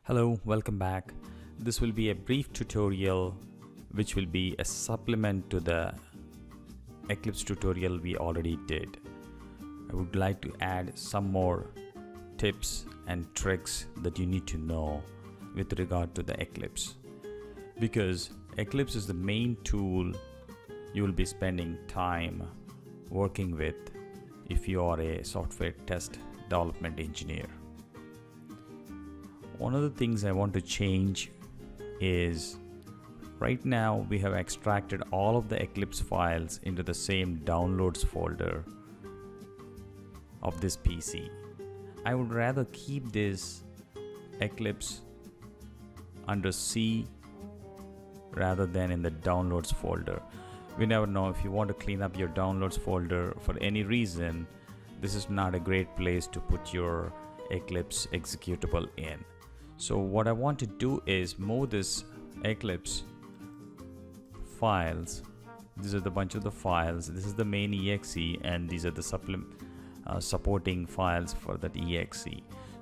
Hello, welcome back. This will be a brief tutorial which will be a supplement to the Eclipse tutorial we already did. I would like to add some more tips and tricks that you need to know with regard to the Eclipse, because Eclipse is the main tool you will be spending time working with if you are a software test development engineer. One of the things I want to change is right now we have extracted all of the Eclipse files into the same downloads folder of this PC. I would rather keep this Eclipse under C rather than in the downloads folder. We never know, if you want to clean up your downloads folder for any reason, this is not a great place to put your Eclipse executable in. So what I want to do is move this Eclipse files. These are the bunch of the files. This is the main exe, and these are the supporting files for that exe.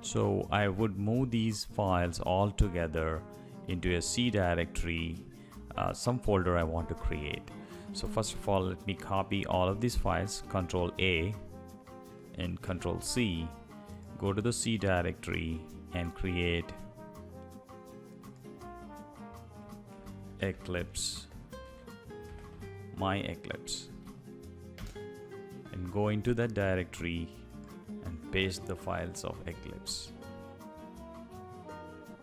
So I would move these files all together into a C directory, some folder I want to create. So first of all, let me copy all of these files, Control A and Control C, go to the C directory and create Eclipse, my Eclipse, and go into that directory and paste the files of Eclipse.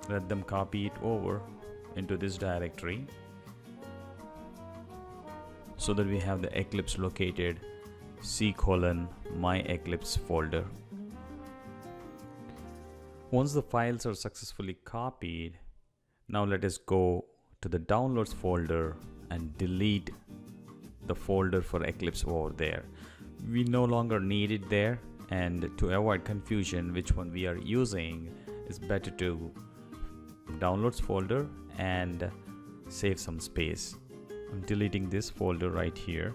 Let them copy it over into this directory so that we have the Eclipse located C:my Eclipse folder. Once the files are successfully copied, now let us go to the downloads folder and delete the folder for Eclipse over there. We no longer need it there, and to avoid confusion which one we are using, it's better to downloads folder and save some space. I'm deleting this folder right here.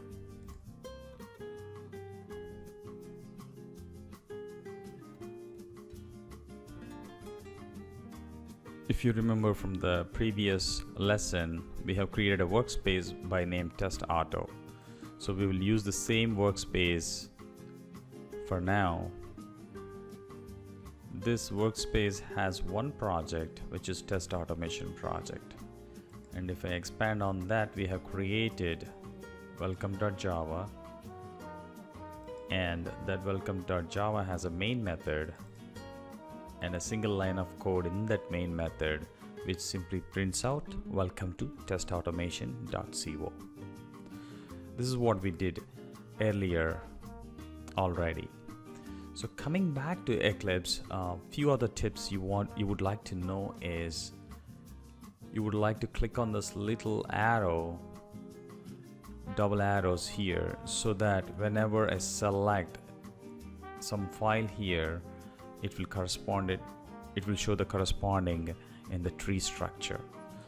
If you remember from the previous lesson, we have created a workspace by name Test Auto. So we will use the same workspace for now. This workspace has one project, which is Test Automation project. And if I expand on that, we have created welcome.java, and that welcome.java has a main method and a single line of code in that main method which simply prints out welcome to testautomation.co. This is what we did earlier already. So coming back to Eclipse, a few other tips you would like to know is you would like to click on this little arrow, double arrows here, so that whenever I select some file here, it will show the corresponding in the tree structure.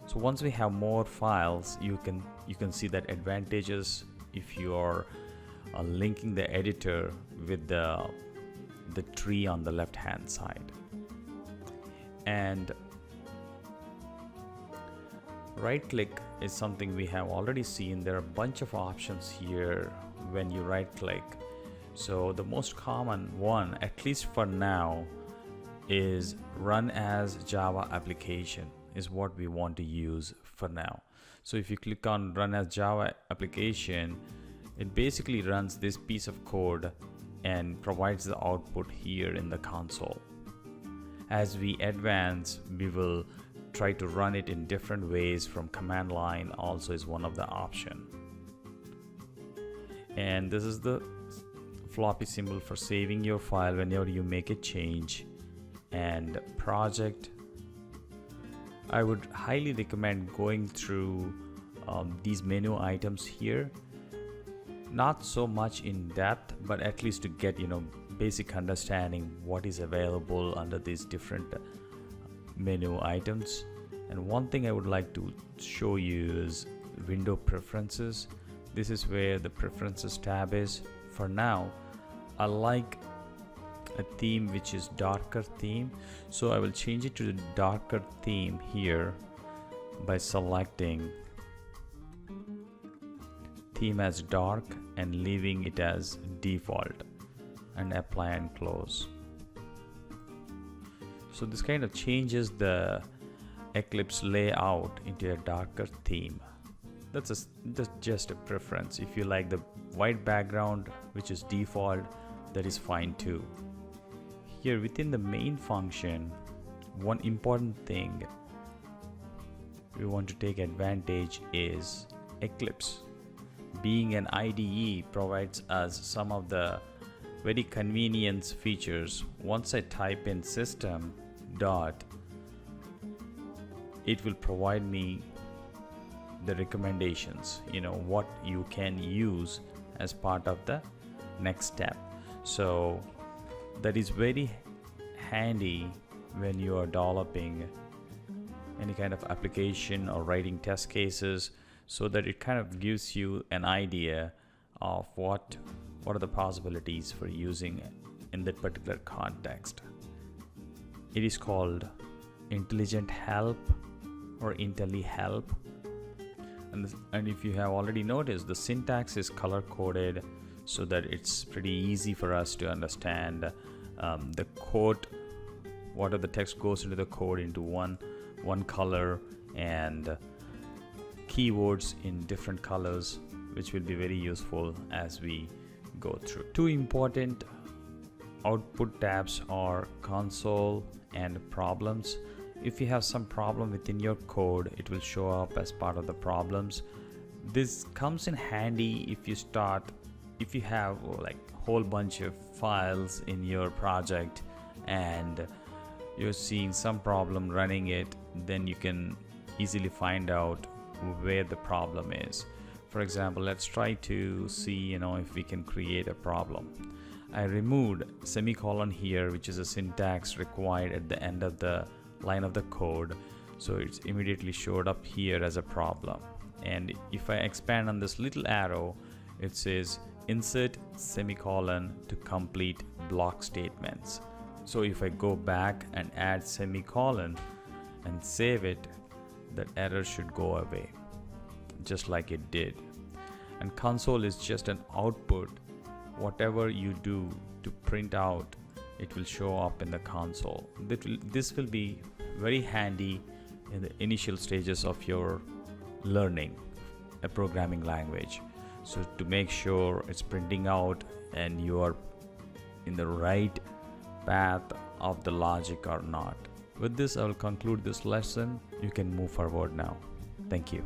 So once we have more files, you can see that advantages if you are linking the editor with the tree on the left hand side. And right click is something we have already seen. There are a bunch of options here when you right click. So the most common one, at least for now, is run as Java application is what we want to use for now. So if you click on run as Java application, it basically runs this piece of code and provides the output here in the console. As we advance, we will try to run it in different ways. From command line also is one of the option. And this is the floppy symbol for saving your file whenever you make a change. And project, I would highly recommend going through these menu items here, not so much in depth, but at least to get basic understanding what is available under these different menu items. And one thing I would like to show you is window preferences. This is where the preferences tab is. For now, I like a theme which is darker theme, so I will change it to the darker theme here by selecting theme as dark and leaving it as default, and apply and close. So this kind of changes the Eclipse layout into a darker theme. That's just a preference. If you like the white background which is default, that is fine too. Here within the main function, one important thing we want to take advantage is Eclipse. Being an IDE provides us some of the very convenience features. Once I type in system dot, it will provide me the recommendations, what you can use as part of the next step. So that is very handy when you are developing any kind of application or writing test cases, so that it kind of gives you an idea of what are the possibilities for using it in that particular context. It is called Intelligent Help or IntelliHelp. And if you have already noticed, the syntax is color coded so that it's pretty easy for us to understand the code, what are the text goes into the code into one color, and keywords in different colors, which will be very useful as we go through. Two important output tabs are console and problems. If you have some problem within your code, it will show up as part of the problems. This comes in handy if you have like a whole bunch of files in your project and you're seeing some problem running it, then you can easily find out where the problem is. For example, let's try to see if we can create a problem. I removed semicolon here, which is a syntax required at the end of the line of the code, so it's immediately showed up here as a problem. And if I expand on this little arrow, it says insert semicolon to complete block statements. So if I go back and add semicolon and save it, that error should go away just like it did. And console is just an output. Whatever you do to print out, it will show up in the console. This will be very handy in the initial stages of your learning a programming language, so to make sure it's printing out and you are in the right path of the logic or not. With this, I will conclude this lesson. You can move forward now. Thank you.